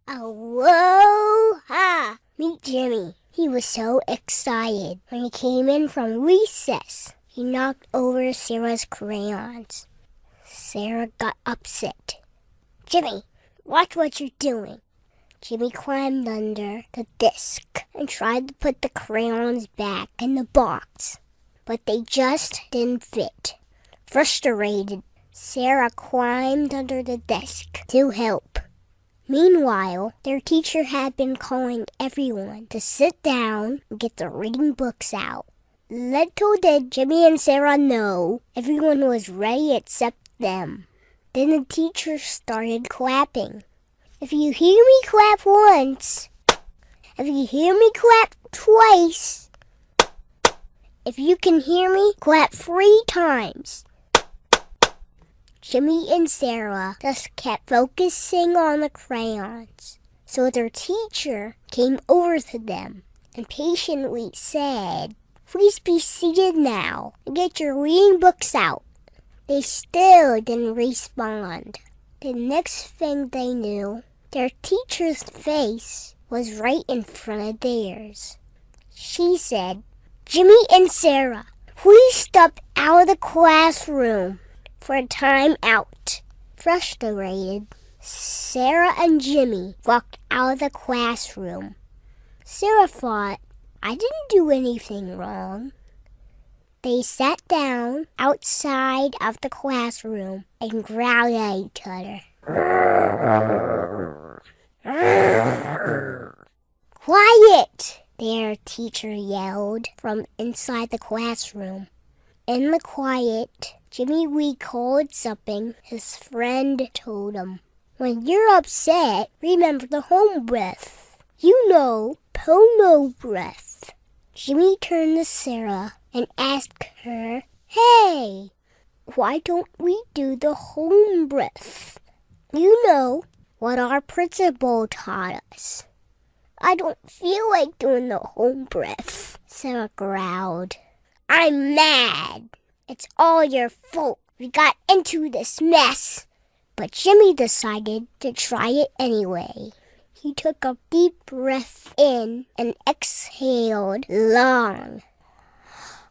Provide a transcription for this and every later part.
Aloha! Meet Jimmy. He was so excited when he came in from recess. He knocked over Sarah's crayons. Sarah got upset. Jimmy, watch what you're doing. Jimmy climbed under the desk and tried to put the crayons back in the box, but they just didn't fit. Frustrated, Sarah climbed under the desk to help. Meanwhile, their teacher had been calling everyone to sit down and get the reading books out. Little did Jimmy and Sarah know everyone was ready except them. Then the teacher started clapping. If you hear me clap once, if you hear me clap twice, if you can hear me clap 3 times. Jimmy and Sarah just kept focusing on the crayons. So their teacher came over to them and patiently said, "Please be seated now and get your reading books out." They still didn't respond. The next thing they knew, their teacher's face was right in front of theirs. She said, "Jimmy and Sarah, please step out of the classroom for a time out." Frustrated, Sarah and Jimmy walked out of the classroom. Sarah thought, "I didn't do anything wrong." They sat down outside of the classroom and growled at each other. "Quiet!" their teacher yelled from inside the classroom. In the quiet, Jimmy recalled something his friend told him. "When you're upset, remember the home breath. You know, Pomo breath." Jimmy turned to Sarah and asked her, "Hey, why don't we do the home breath? You know what our principal taught us." "I don't feel like doing the home breath," Sarah growled. "I'm mad. It's all your fault. We got into this mess." But Jimmy decided to try it anyway. He took a deep breath in and exhaled long.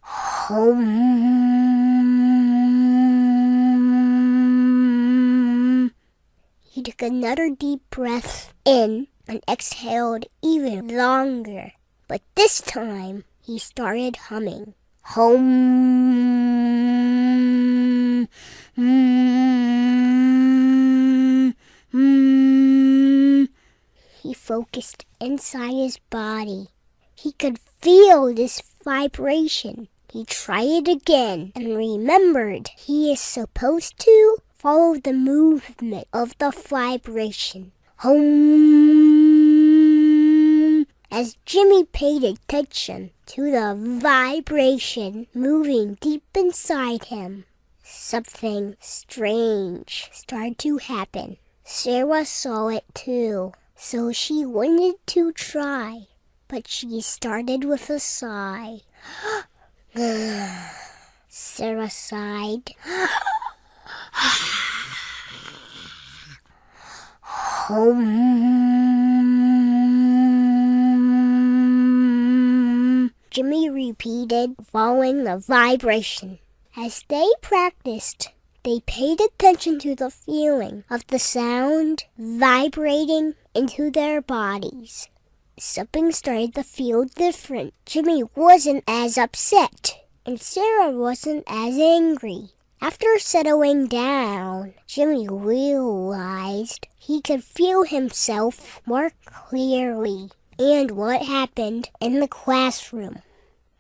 Home. He took another deep breath in and exhaled even longer. But this time, he started humming. Home. He focused inside his body. He could feel this vibration. He tried it again and remembered he is supposed to follow the movement of the vibration. Home. As Jimmy paid attention to the vibration moving deep inside him, something strange started to happen. Sarah saw it too, so she wanted to try, but she started with a sigh. Sarah sighed. Home. Jimmy repeated, following the vibration. As they practiced, they paid attention to the feeling of the sound vibrating into their bodies. Something started to feel different. Jimmy wasn't as upset, and Sarah wasn't as angry. After settling down, Jimmy realized he could feel himself more clearly and what happened in the classroom.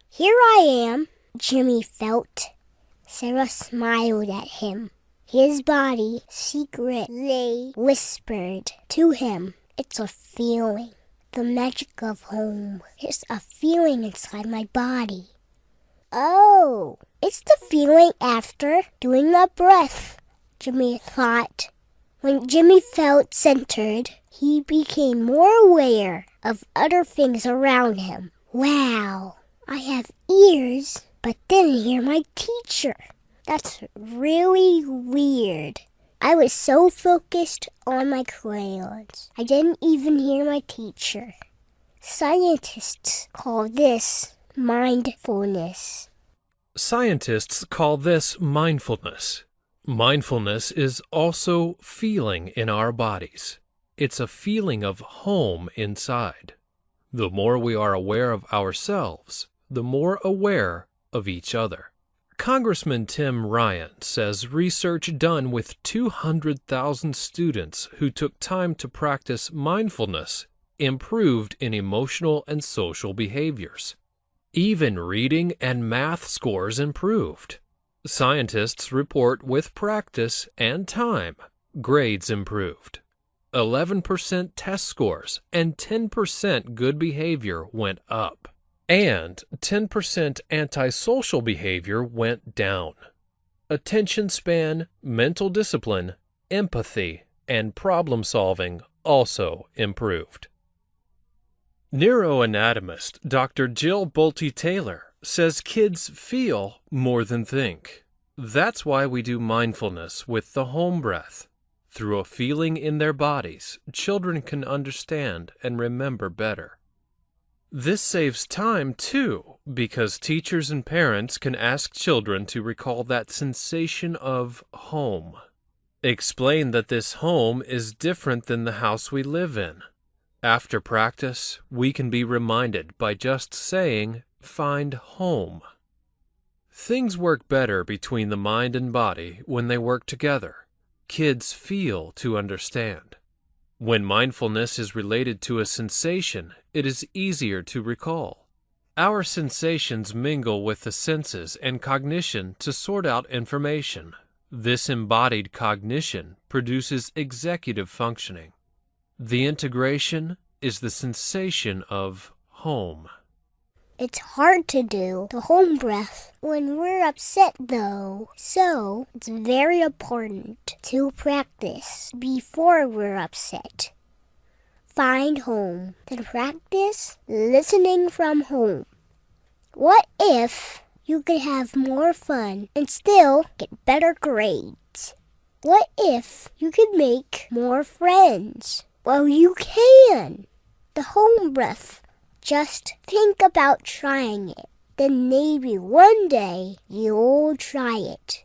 "Here I am," Jimmy felt. Sarah smiled at him. His body secretly whispered to him, "It's a feeling. The magic of home. It's a feeling inside my body." "Oh, it's the feeling after doing the breath," Jimmy thought. When Jimmy felt centered, he became more aware of other things around him. "Wow, I have ears, but didn't hear my teacher. That's really weird. I was so focused on my crayons, I didn't even hear my teacher. Scientists call this mindfulness. Scientists call this mindfulness. Mindfulness is also feeling in our bodies. It's a feeling of home inside. The more we are aware of ourselves, the more aware of each other. Congressman Tim Ryan says research done with 200,000 students who took time to practice mindfulness improved in emotional and social behaviors. Even reading and math scores improved. Scientists report with practice and time, grades improved. 11% test scores and 10% good behavior went up. And 10% antisocial behavior went down. Attention span, mental discipline, empathy, and problem solving also improved. Neuroanatomist Dr. Jill Bolte-Taylor says kids feel more than think. That's why we do mindfulness with the home breath. Through a feeling in their bodies, children can understand and remember better. This saves time, too, because teachers and parents can ask children to recall that sensation of home. Explain that this home is different than the house we live in. After practice, we can be reminded by just saying, "Find home." Things work better between the mind and body when they work together. Kids feel to understand. When mindfulness is related to a sensation, it is easier to recall. Our sensations mingle with the senses and cognition to sort out information. This embodied cognition produces executive functioning. The integration is the sensation of home. It's hard to do the home breath when we're upset, though. So it's very important to practice before we're upset. Find home. Then practice listening from home. What if you could have more fun and still get better grades? What if you could make more friends? Well, you can. The home breath. Just think about trying it. Then maybe one day you'll try it.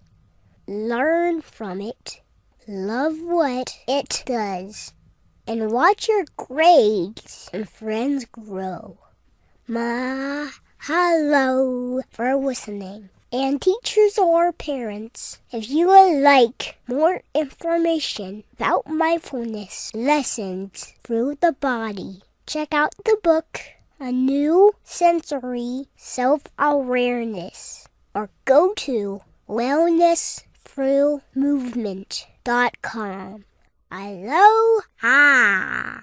Learn from it. Love what it does. And watch your grades and friends grow. Mahalo for listening. And teachers or parents, if you would like more information about mindfulness lessons through the body, check out the book, A New Sensory Self-Awareness, or go to wellnessthroughmovement.com. Aloha!